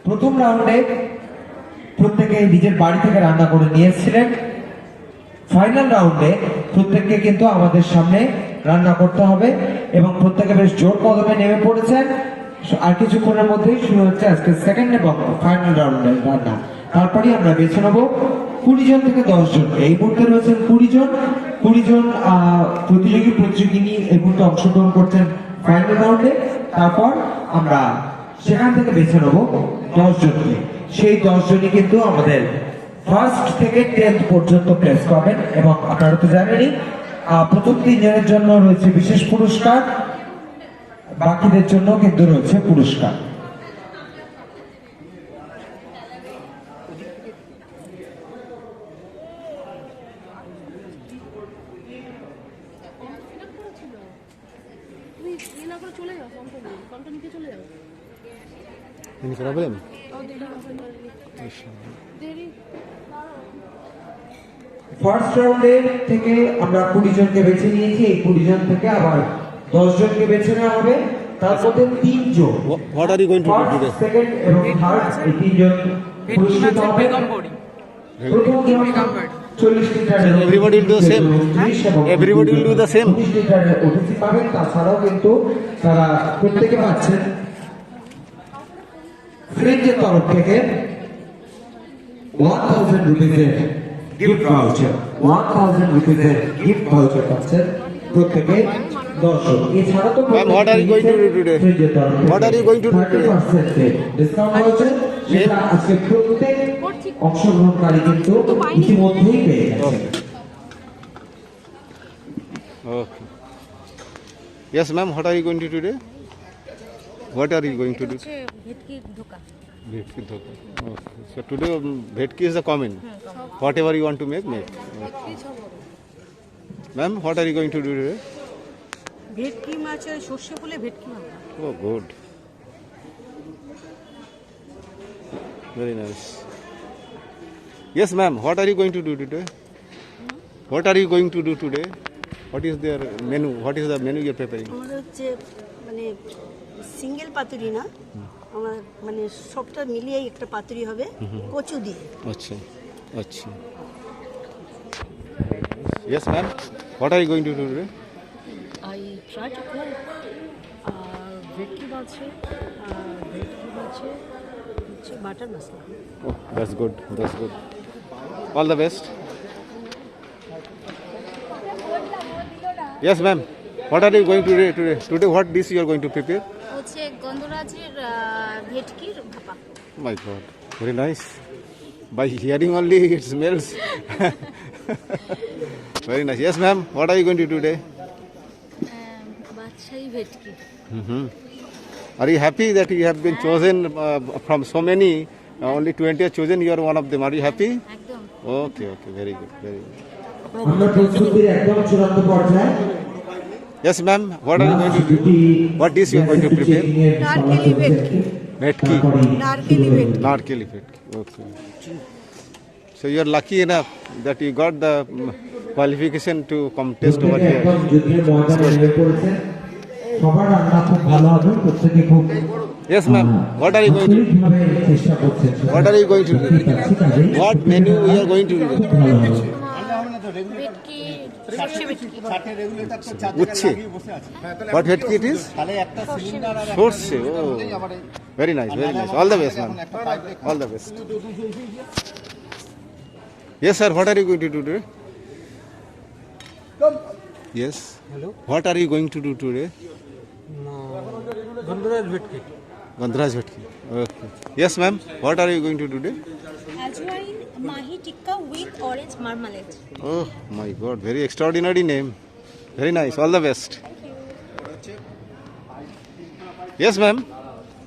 প্রথম রাউন্ডে প্রত্যেকে নিজের বাড়ি থেকে রান্না করে নিয়ে এসেছিলেন। ফাইনাল রাউন্ডে প্রত্যেককে কিন্তু আমাদের সামনে রান্না করতে হবে এবং প্রত্যেকে বেশ জোর কদমে নেমে পড়েছেন। আর কিছুক্ষণের মধ্যেই শুরু হচ্ছে আজকে সেকেন্ড এবং ফাইনাল রাউন্ডের রান্না। তারপরেই আমরা বেছে নেব 20 জন থেকে 10 জনকে। এই মুহূর্তে রয়েছেন 20 জন প্রতিযোগিনী এই মুহূর্তে অংশগ্রহণ করছেন ফাইনাল রাউন্ডে। তারপর আমরা সেখান থেকে বেছে নেব 10 জনকে। সেই 10 জনই কিন্তু আমাদের ফার্স্ট থেকে 10th পর্যন্ত প্লেস পাবেন এবং আপনারা তো জানেনই প্রথম 3 জনের জন্য রয়েছে বিশেষ পুরস্কার, বাকিদের জন্য কিন্তু রয়েছে পুরস্কার। ফার্স্ট রাউন্ডে থেকে আমরা 20 জনকে বেছে নিয়েছি। এই 20 জন থেকে আবার 10 জনকে বেছে নেওয়া হবে। তার মধ্যে 3 জন What are you going to do today? Second এবং থার্ড এই 3 জন পুরস্কৃত হবে। প্রথম জন 40 litre Everybody will do the same. Everybody will do the same. 20 লিটারের ওটিসি পাবেন। তাছাড়াও কিন্তু তারা প্রত্যেকে পাচ্ছেন ফ্রেন্ডের তরফ থেকে 1000 রুপিজের গিফট ভাউচার। 1000 রুপিজের গিফট ভাউচার পাচ্ছেন প্রত্যেকে 10 জন। এছাড়া তো What are you going to do today? What are you going to do today? 30% discount হয়েছে, সেটা আজকে প্রত্যেক অংশগ্রহণকারী কিন্তু ইতিমধ্যেই পেয়ে গেছে। Okay. Yes, ma'am. What are you going to do today? What are you going to do? ভেটকি ধোকা। Bhetki dhokha. Okay. So today bhetki is the common. Whatever you want to make. Okay. Ma'am, what are you going to do today? ভেটকি মাছের সর্ষে ফুলে ভেটকি মাছ। Oh, good. Very nice. Yes, ma'am. What are you going to do today? What are you going to do today? What is their menu? What is the menu you're preparing? আমাদের হচ্ছে মানে single পাতুরি না, আমার মানে সবটা মিলিয়ে একটা পাতুরি হবে কচু দিয়ে। Acha. Acha. Yes, ma'am. What are you going to do today? I try to cook ভেটকি মাছে হচ্ছে butter masala. Oh, that's good. That's good. All the best. Yes, ma'am. What are you going to do today? Today, what dish you are going to prepare? হচ্ছে গন্ধরাজের ভেটকির ভাপা। My God, very nice. By hearing only, it smells. Very nice. Yes, ma'am. What are you going to do today? বাদশাহী ভেটকি। Are you happy that you have been chosen from so many? Only 20 are chosen. You are one of them. Are you happy? একদম। Okay. Okay. Very good. Very good. আমরা প্রস্তুতির একদম চূড়ান্ত পর্যায়ে। Yes, ma'am. What are you going to do? What dish you are going to prepare? নারকেলি ভেটকি। Bhetki. নারকেলি ভেটকি। Narkeli bhetki. Okay. So you are lucky enough that you got the qualification to contest over here. একদম যুদ্ধের ময়দানে নেমে পড়েছেন। সবার রান্না খুব ভালো হবে, প্রত্যেকে খুব Yes, ma'am. What are you going to do? চেষ্টা করছেন। What are you going to do? What menu you are going to do? ভেটকি সর্ষে ভেটকি। Uche. What bhetki it is? Sorse. Oh. Very nice. Very nice. All the best, ma'am. All the best. Yes, sir. What are you going to do today? Yes. Hello. What are you going to do today? গন্ধরাজ ভেটকি। Gandhraj bhetki. Okay. Yes, ma'am. What are you going to do today? Ajwain Mahi tikka with orange marmalade. Oh my God, very extraordinary name. Very nice. All the best. Yes, ma'am.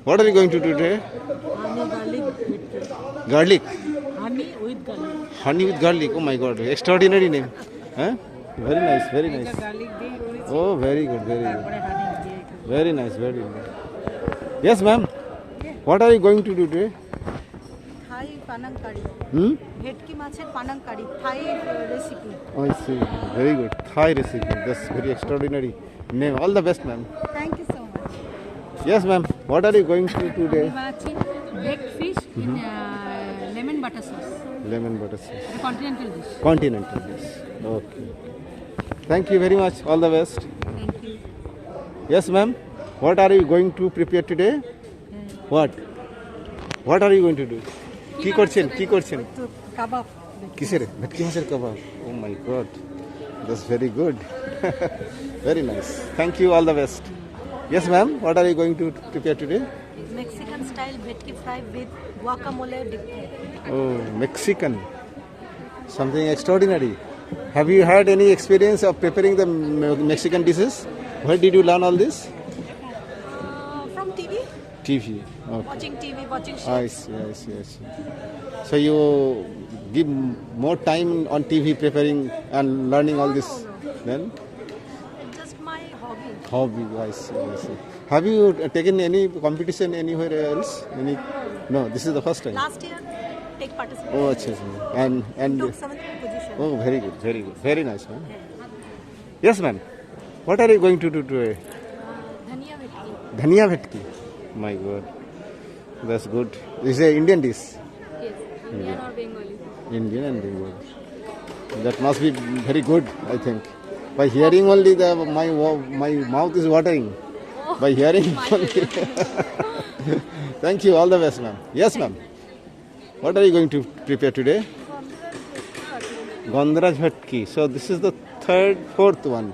What are you going to do today? Garlic. Honey with garlic. Honey with garlic. Oh my God, extraordinary name. Huh? Very nice. Very nice. Garlic দিয়ে করেছি, Oh, very good. Very good. তারপরে হানি দিয়ে। Very nice. Very good. Yes, ma'am. What are you going to do today? থাই পানাং কারি। ভেটকি মাছের পানাং কারি, থাই recipe. I see. Very good. Thai recipe. That's very extraordinary name. All the best, ma'am. Thank you so much. Yes, ma'am. What are you going to do today? বানাচ্ছি ভেট fish in lemon butter sauce. Lemon butter sauce. It's a continental dish. Continental dish. Okay. Thank you very much. All the best. Thank you. Yes, ma'am. What are you going to prepare today? What? What are you going to do? কি করছেন কি করছেন তো কাবাব কিসের ভেটকি মাছের কাবাব oh my god that's very good very nice thank you all the best yes ma'am what are you going to prepare today Mexican style vetki fry with guacamole dip. Oh, Mexican. Something extraordinary. Have you had any experience of preparing the Mexican dishes? Where did you learn all this? From TV, TV. Okay. watching TV, watching I shows. see, I see, I see. So you give more time on TV preparing and learning all this then? It's just my hobby. Hobby, I see, I see. Have you taken any competition anywhere else? Any? No, this is the first time. Last year, take participation. Oh, achha, achha. And Took 7th position. oh, very good, very good, very nice, ma'am. Yes, ma'am. What are you going to do today? Dhania vetki. Dhania bhetki. My God, that's good. This is an Indian dish. Yes, Indian or Bengali. Indian and Bengali. That must be very good, I think. By hearing only, my mouth is watering. By hearing only. Thank you. All the best, ma'am. Yes, ma'am. What are you going to prepare today? Gandharaj bhetki. So this is the fourth one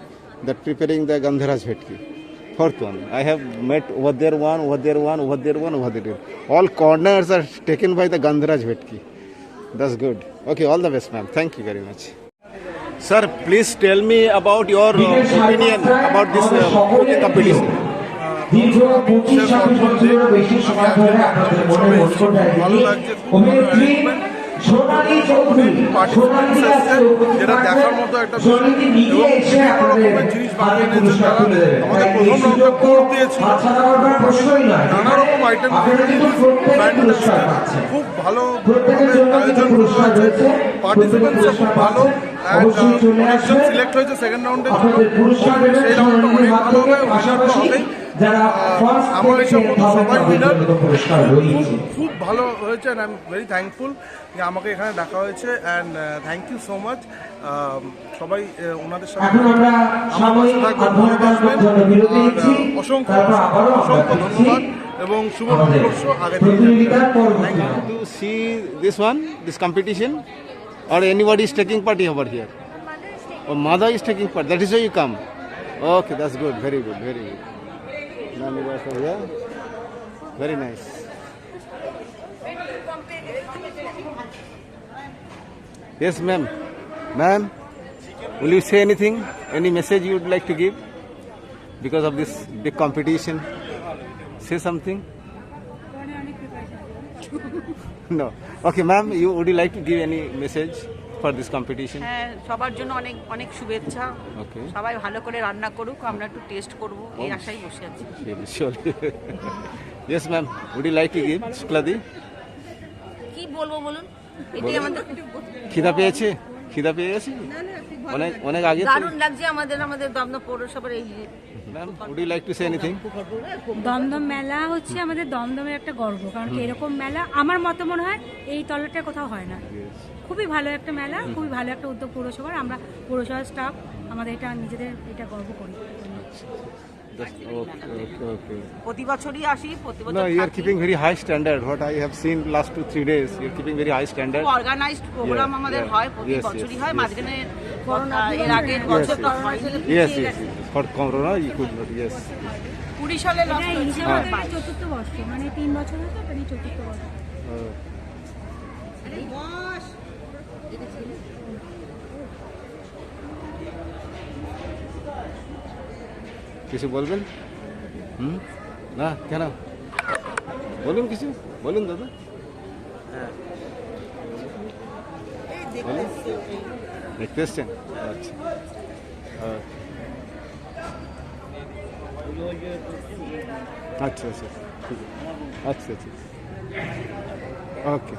that preparing the Gandharaj bhetki. Fourth one. I have met over there one, over there one, over there one, over there. All corners are taken by the Gandharaj bhetki. That's good. Okay, all the best, ma'am. Thank you very much. Sir, please tell me about your opinion about this cooking competition. দীর্ঘ 25-26 বছরেরও বেশি সময় ধরে আপনাদের মনে মনস্কর diary অভিনেত্রী সোনালী চৌধুরী সোনালী যেটা দেখার মতো একটা সোনালী নিয়ে এসে আপনাদের হাতে পুরস্কার তুলে দেবেন আমাদের প্রথম রাউন্ডে কোর্ট দিয়েছিল বাচ্চারা কোনো প্রশ্নই নয় নানা রকম আইটেম আপনারা কিন্তু প্রত্যেকে পুরস্কার পাচ্ছেন খুব ভালো প্রত্যেকের জন্য কিন্তু পুরস্কার রয়েছে পার্টিসিপেন্টস খুব ভালো অবশ্যই চলে আসবেন সিলেক্ট হয়েছে সেকেন্ড রাউন্ডে আপনাদের পুরস্কার দেবেন সেই রাউন্ডটা অনেক ভালো হবে পাশাপাশি যারা ফার্স্ট আমার হিসাব মতো সবাই উইনার পুরস্কার রয়েছে খুব ভালো হয়েছে and I am very thankful যে আমাকে এখানে ডাকা হয়েছে and thank you so much সবাই ওনাদের সাথে এখন আমরা সাময়িক আধ ঘন্টার জন্য বিরতি নিচ্ছি অসংখ্য তারপর আবারও অসংখ্য ধন্যবাদ এবং শুভ নববর্ষ আগে থেকে প্রতিযোগিতার পরবর্তী To see this one, this competition, or anybody is taking part over here? Or mother is taking part. That is why you come. Okay, that's good. Very good. Very good. Ma'am, you are from here. Very nice. Yes, ma'am. Ma'am, will you say anything? Any message you would like to give because of this big competition? Say something. No. Okay, ma'am, would you like to give any message for this competition? হ্যাঁ সবার জন্য অনেক অনেক শুভেচ্ছা Okay. সবাই ভালো করে রান্না করুক আমরা একটু টেস্ট করব এই আশায় বসে আছি Surely. Yes, ma'am. Would you like to give, Shukladi? কি বলবো বলুন এটাই আমাদের খিদা পেয়েছে? খিদা পেয়ে গেছে? অনেক অনেক আগে তো। দারুণ লাগছে আমাদের দমদম পৌরসভার এই Ma'am, would you like to say anything? Dumdum মেলা হচ্ছে আমাদের দমদমের একটা গর্ব কারণ কি এরকম মেলা আমার মতে মনে হয় এই তলাটা কোথাও হয় না খুবই ভালো একটা মেলা খুবই ভালো একটা উদ্যোগ পৌরসভার আমরা পৌরসভার স্টাফ আমাদের এটা নিজেদের এটা গর্ব করি Okay. প্রতি বছরই আসি প্রতি বছর No, you are keeping very high standard. What I have seen last 2-3 days, you are keeping very high standard. Organised programme আমাদের হয় প্রতি Yes, বছরই yes, হয় yes. মাঝখানে এর আগের বছর Yes, yes. For Corona, you could not. Yes. 20 সালে এটা লস হিসেবে আমাদের এটা চতুর্থ বর্ষ মানে 3 বছর হতো এটা নিয়ে চতুর্থ বর্ষ কিছু বলবেন? না কেন? বলুন কিছু বলুন দাদা। দেখতে এসছেন? আচ্ছা আচ্ছা আচ্ছা ঠিক আছে আচ্ছা আচ্ছা ওকে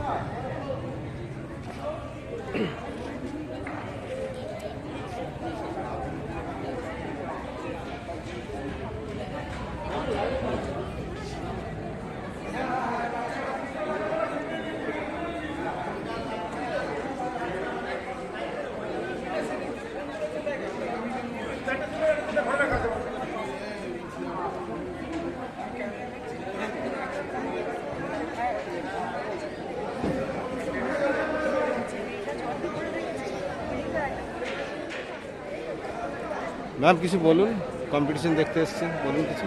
ম্যাম কিছু বলুন, কম্পিটিশন দেখতে এসেছেন, বলুন কিছু।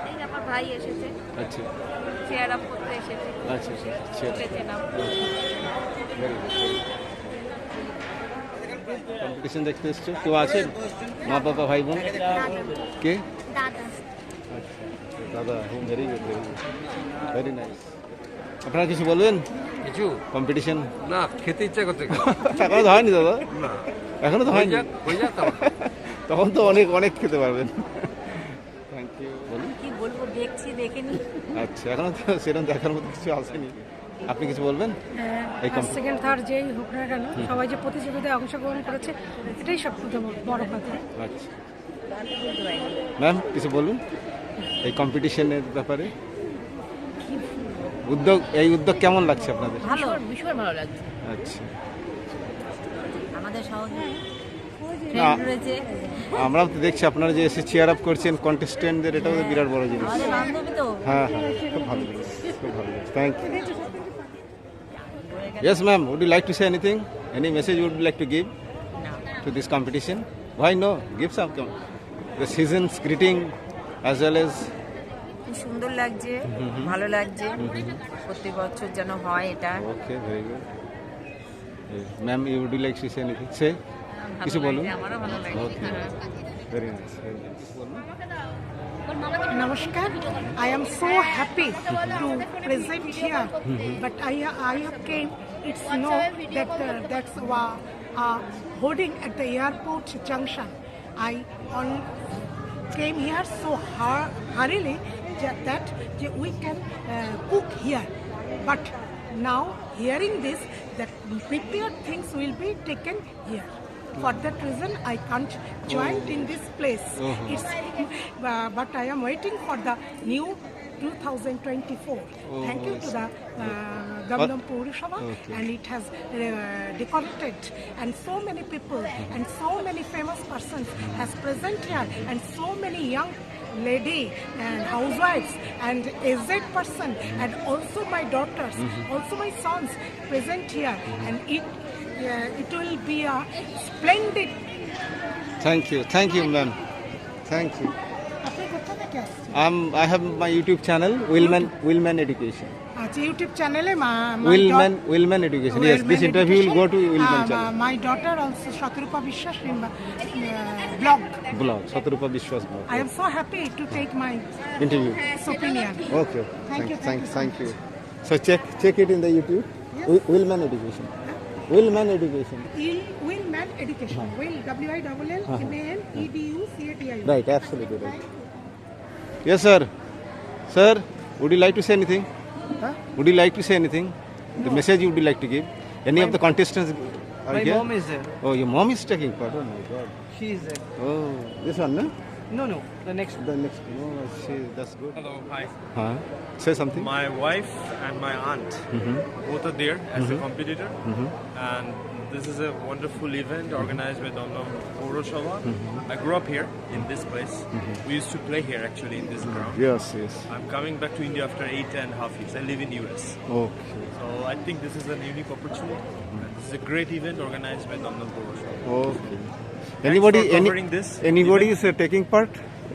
এই আমার ভাই এসেছে, আচ্ছা চেয়ার আপ করতে এসেছে, আচ্ছা আচ্ছা উঠেছিলাম। Very good. কম্পিটিশন দেখতে এসছো, কেউ আছেন? মা বাবা ভাই বোন কে? দাদা দাদা, ভেরি গুড, ভেরি নাইস। আপনারা কিছু বলবেন? কিছু কম্পিটিশন না, খেতে ইচ্ছা করছে। এখনো তো হয়নি দাদা, এখনো তো হয়নি। হয়ে যাক তারপর। তখন তো অনেক অনেক খেতে পারবেন। Thank you. বলুন। কি বলবো, দেখছি দেখেনি। আচ্ছা, এখনো তো সেরকম দেখার মতো কিছু আসেনি। আপনি কিছু বলবেন? এই ফার্স্ট সেকেন্ড থার্ড যেই হোক না কেন, সবাই যে প্রতিযোগিতায় অংশগ্রহণ করেছে, এটাই সবথেকে বড় কথা। আচ্ছা ম্যাম কিছু বলুন এই কম্পিটিশনের ব্যাপারে। এই উদ্যোগ কেমন লাগছে আপনাদের? ভালো, ভীষণ ভালো লাগছে। আচ্ছা, আমাদের সহজে না, আমরাও তো দেখছি আপনারা যে এসে চেয়ার আপ করছেন কন্টেস্টেন্টদের, এটাও তো বিরাট বড় জিনিস। বান্ধবী তো। হ্যাঁ হ্যাঁ, খুব ভালো জিনিস, খুব ভালো জিনিস। Thank you. Yes ma'am, would you like to say anything? Any message you would like to give to this competition? Why no? Give some. The season's greeting as well as খুব সুন্দর লাগছে, ভালো লাগছে, প্রতি বছর যেন হয় এটা। okay, very good. Ma'am, you would you like to say anything? Say. কিছু বলুন। আমারও ভালো লাগছে। Very nice, very nice. Namaskar. I am so happy to present here, but I have came. It's know that that's holding at the airport junction. I came here so hurriedly that we can cook here, but now hearing this, that prepared things will be taken here. For that reason, I can't join in this place. It's, but I am waiting for the new 2024. Thank you to the Dumdum Purushabha, and it has decorated, and so many people and so many famous persons has present here, and so many young lady and housewives and aged person, and also my daughters, also my sons present here, and it will be a splendid. Thank you ma'am, thank you. I have my YouTube channel, Willman Education. YouTube channel Willman Education. Yes, this interview will go to Willman channel. My daughter also Shaturupa Vishwas blog. Shaturupa Vishwas blog. I am so happy to take my interview. Opinion. Okay. Thank you. So check it in the YouTube. Willman Education. Willman Education. Willman Education. Will WILLMAN Right, absolutely right. Yes, sir. Sir, would you like to say anything? Huh? Would you like to say anything? The message you would like to give? Any of the contestants are My here? mom is there. Oh, your mom is taking part. Oh my God. She is there. Oh, this one, no? No, the next. The next. Oh, that's good. Hello, hi. Huh? Say something. My wife and my aunt both are there as a competitor, and this is a wonderful event organized by Dumdum Purushabha. I grew up here in this place. We used to play here actually in this ground. Yes. I'm coming back to India after 8.5 years. I live in US. Okay. So I think this is a unique opportunity. And this is a great event organized by Dumdum Purushabha. Okay. Anybody this Anybody event? is taking part?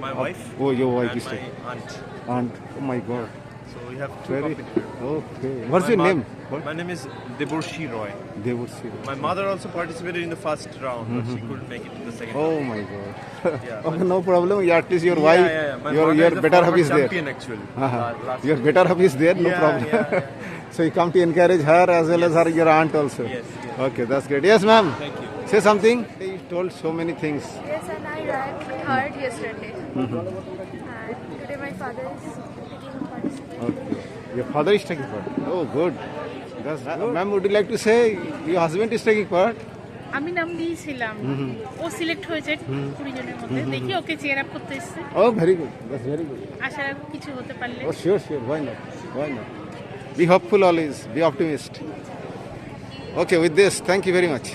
My wife. Oh, your wife and is my taking. aunt. Aunt. Oh my God. So we have two Very. competitors. Okay. What's My your name? My name is Deborshi Roy. They would see. My mother also participated in the first round, but she couldn't make it to the second Oh round. my God. Yeah, Okay, no problem. At least your Yeah, wife, yeah. My your mother is a better half former is there. champion actually. Last Your year. better half is there. No Yeah, problem. yeah. So you come to encourage her as well as your aunt also. Yes. Okay, that's great. Yes, ma'am. Thank you. Say something. You told so many things. Yes, and I ranked third yesterday. And today my father is taking participation. Okay. Your father is taking part. Oh, good. That's good. Ma'am, would you like to say your husband is taking part? আমি নাম দিয়েছিলাম, ও select হয়েছে 20 জনের মধ্যে। দেখি ওকে chair up করতে এসেছে। Oh, very good. That's very good. আশা রাখবো কিছু হতে পারলে। Oh, sure. Why not? Be hopeful always. Be optimist. Okay, with this, thank you very much.